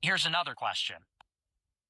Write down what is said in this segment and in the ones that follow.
Here's another question.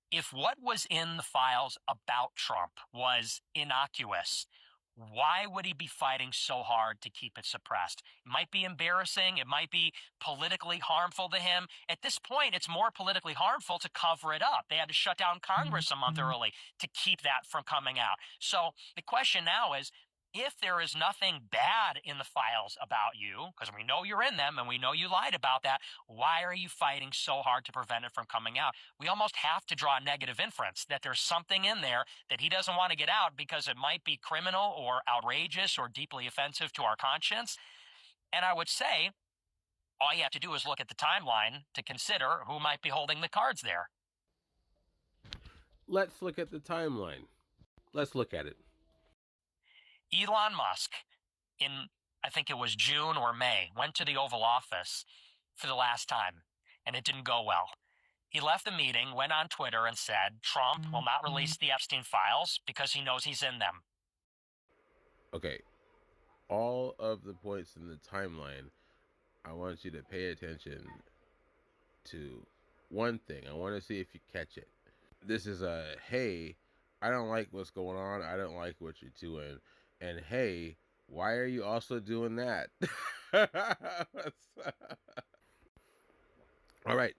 If what was in the files about Trump was innocuous, why would he be fighting so hard to keep it suppressed? It might be embarrassing. It might be politically harmful to him. At this point, it's more politically harmful to cover it up. They had to shut down Congress a month early to keep that from coming out. So the question now is, if there is nothing bad in the files about you, because we know you're in them and we know you lied about that, why are you fighting so hard to prevent it from coming out? We almost have to draw a negative inference that there's something in there that he doesn't want to get out because it might be criminal or outrageous or deeply offensive to our conscience. And I would say all you have to do is look at the timeline to consider who might be holding the cards there. Let's look at the timeline. Let's look at it. Elon Musk, in I think it was June or May, went to the Oval Office for the last time, and it didn't go well. He left the meeting, went on Twitter, and said Trump will not release the Epstein files because he knows he's in them. Okay, all of the points in the timeline, I want you to pay attention to one thing. I want to see if you catch it. This is a, hey, I don't like what's going on. I don't like what you're doing. And hey, why are you also doing that? All right,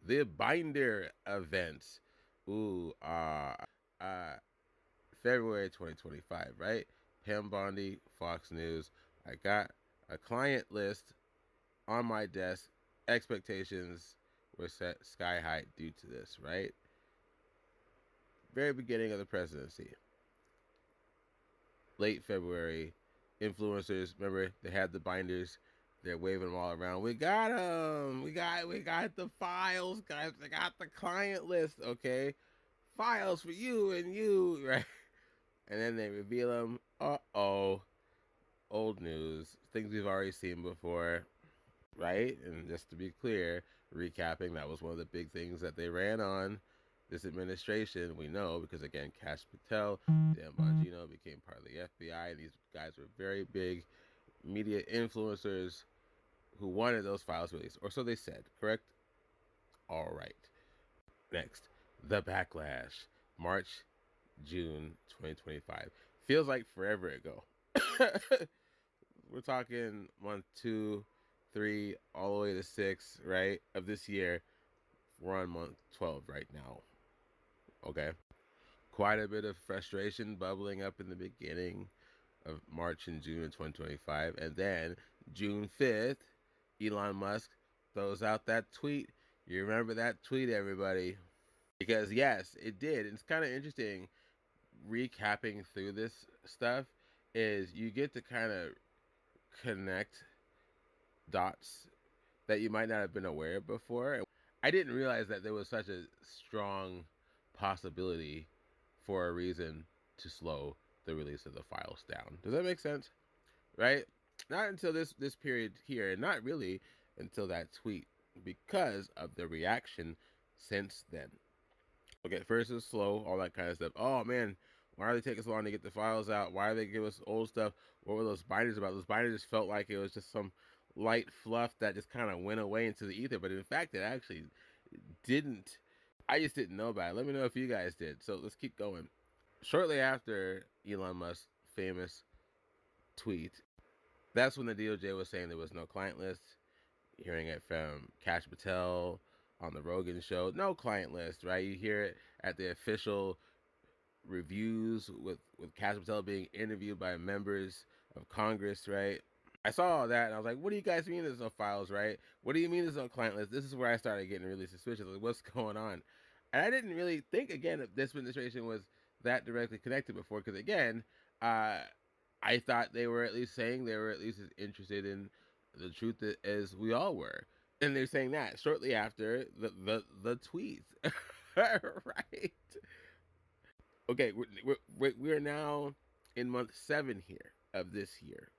the Binder event. Ooh, February 2025, right? Pam Bondi, Fox News. I got a client list on my desk. Expectations were set sky high due to this, right? Very beginning of the presidency. Late February, influencers, remember, they had the binders. They're waving them all around. We got them. We got the files, guys. I got the client list, okay? Files for you and you, right? And then they reveal them. Uh-oh. Old news. Things we've already seen before, right? And just to be clear, recapping, that was one of the big things that they ran on this administration. We know because, again, Kash Patel, Dan Bongino became part of the FBI. These guys were very big media influencers who wanted those files released, or so they said, correct? All right. Next, the backlash. March, June 2025. Feels like forever ago. We're talking month 2, 3, all the way to 6, right, of this year. We're on month 12 right now. Okay. Quite a bit of frustration bubbling up in the beginning of March and June of 2025. And then June 5th, Elon Musk throws out that tweet. You remember that tweet, everybody? Because, yes, it did. It's kind of interesting recapping through this stuff is you get to kind of connect dots that you might not have been aware of before. I didn't realize that there was such a strong possibility for a reason to slow the release of the files down. Does that make sense? Right? Not until this period here, and not really until that tweet, because of the reaction since then. Okay, first it's slow, all that kind of stuff. Oh man, why are they taking so long to get the files out? Why are they give us old stuff? What were those binders about? Those binders just felt like it was just some light fluff that just kind of went away into the ether. But in fact, it actually didn't. I just didn't know about it. Let me know if you guys did. So let's keep going. Shortly after Elon Musk's famous tweet, that's when the DOJ was saying there was no client list. Hearing it from Kash Patel on the Rogan show, no client list, right? You hear it at the official reviews with Kash Patel being interviewed by members of Congress, right? I saw all that and I was like, what do you guys mean there's no files, right? What do you mean there's no client list? This is where I started getting really suspicious. Like, what's going on? And I didn't really think, again, that this administration was that directly connected before, because, again, I thought they were at least saying they were at least as interested in the truth as we all were. And they're saying that shortly after the tweet, right? Okay, we're now in month 7 here of this year.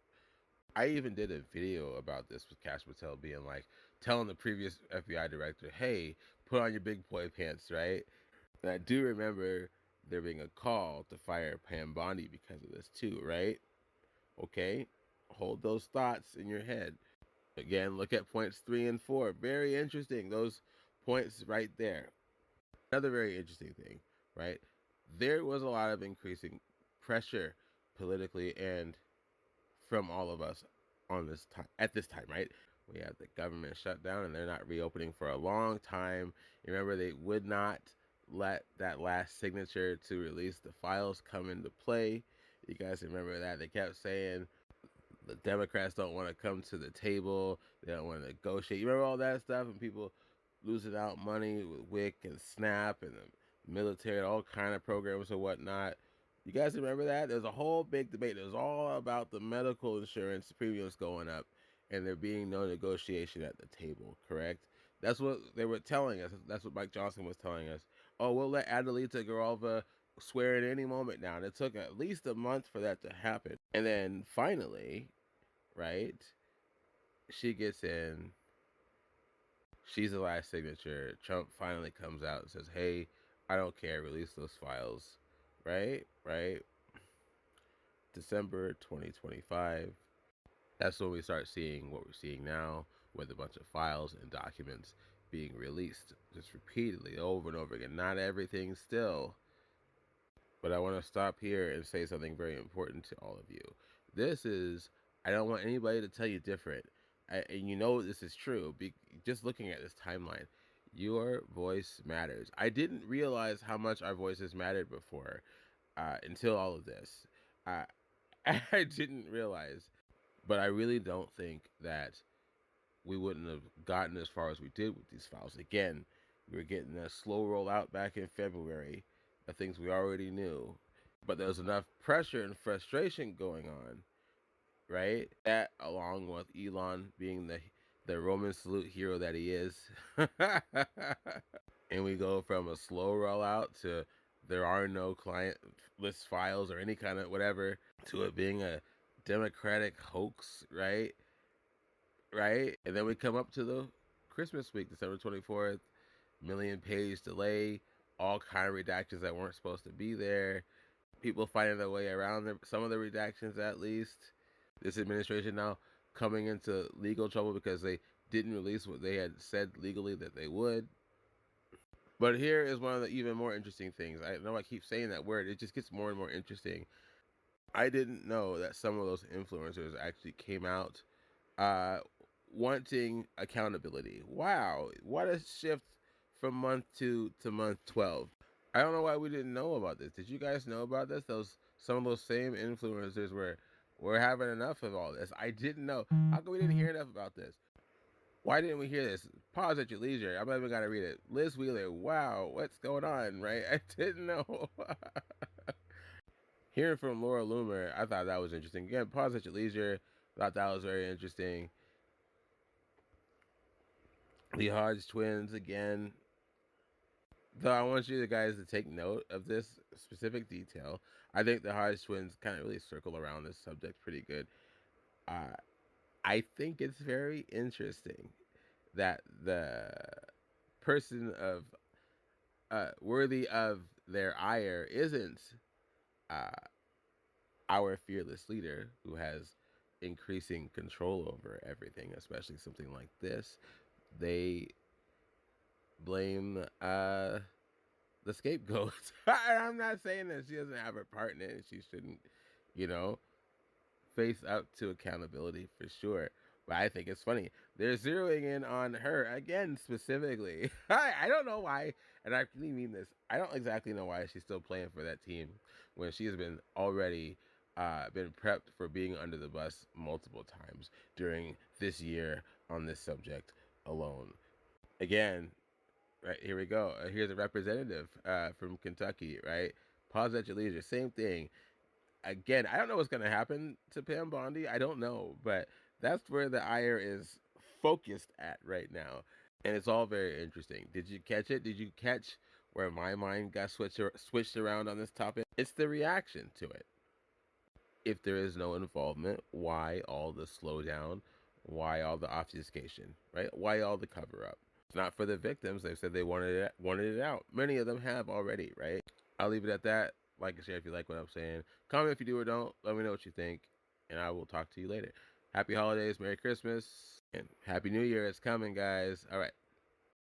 I even did a video about this with Kash Patel being like, telling the previous FBI director, hey, put on your big boy pants, right? And I do remember there being a call to fire Pam Bondi because of this too, right? Okay, hold those thoughts in your head. Again, look at points 3 and 4. Very interesting. Those points right there. Another very interesting thing, right? There was a lot of increasing pressure politically and from all of us on this time at this time, right? We had the government shut down and they're not reopening for a long time. Remember, they would not let that last signature to release the files come into play. You guys remember that? They kept saying the Democrats don't want to come to the table. They don't want to negotiate. You remember all that stuff and people losing out money with WIC and SNAP and the military, all kind of programs and whatnot. You guys remember that? There's a whole big debate. It was all about the medical insurance premiums going up and there being no negotiation at the table, correct? That's what they were telling us. That's what Mike Johnson was telling us. Oh, we'll let Adelita Garova swear at any moment now. And it took at least a month for that to happen. And then finally, right, she gets in. She's the last signature. Trump finally comes out and says, hey, I don't care. Release those files. Right? Right? December 2025. That's when we start seeing what we're seeing now with a bunch of files and documents being released just repeatedly over and over again. Not everything still. But I want to stop here and say something very important to all of you. This is, I don't want anybody to tell you different. And you know this is true. Just looking at this timeline, your voice matters. I didn't realize how much our voices mattered before until all of this. Uh, I didn't realize. But I really don't think that we wouldn't have gotten as far as we did with these files. Again, we were getting a slow rollout back in February of things we already knew. But there was enough pressure and frustration going on, right? That, along with Elon being the Roman salute hero that he is, and we go from a slow rollout to there are no client list files or any kind of whatever to it being a Democratic hoax, right? Right? And then we come up to the Christmas week, December 24th, million page delay, all kind of redactions that weren't supposed to be there. People finding their way around some of the redactions at least. This administration now coming into legal trouble because they didn't release what they had said legally that they would. But here is one of the even more interesting things. I know I keep saying that word. It just gets more and more interesting. I didn't know that some of those influencers actually came out uh, wanting accountability. Wow, what a shift from month 2 to month 12. I don't know why we didn't know about this. Did you guys know about this? Those some of those same influencers were having enough of all this. I didn't know. How come we didn't hear enough about this? Why didn't we hear this? Pause at your leisure. I'm not even gonna read it. Liz Wheeler. Wow, what's going on? Right? I didn't know. Hearing from Laura Loomer, I thought that was interesting. Again, pause at your leisure. Thought that was very interesting. The Hodge twins again. Though I want you guys to take note of this specific detail. I think the Hodge twins kind of really circle around this subject pretty good. I think it's very interesting that the person of worthy of their ire isn't uh, our fearless leader who has increasing control over everything, especially something like this. They blame the scapegoat. I'm not saying that she doesn't have her part in it and she shouldn't, you know, face up to accountability for sure. But I think it's funny. They're zeroing in on her again specifically. I don't know why, and I really mean this. I don't exactly know why she's still playing for that team when she's been already been prepped for being under the bus multiple times during this year on this subject alone. Again, right here we go. Here's a representative from Kentucky, right? Pause at your leisure. Same thing. Again, I don't know what's going to happen to Pam Bondi. I don't know, but that's where the ire is focused at right now. And it's all very interesting. Did you catch it? Did you catch where my mind got switched around on this topic? It's the reaction to it. If there is no involvement, why all the slowdown? Why all the obfuscation, right? Why all the cover up? It's not for the victims. They've said they wanted it out. Many of them have already, right? I'll leave it at that. Like and share if you like what I'm saying. Comment if you do or don't. Let me know what you think. And I will talk to you later. Happy holidays, Merry Christmas, and Happy New Year. It's coming, guys. All right.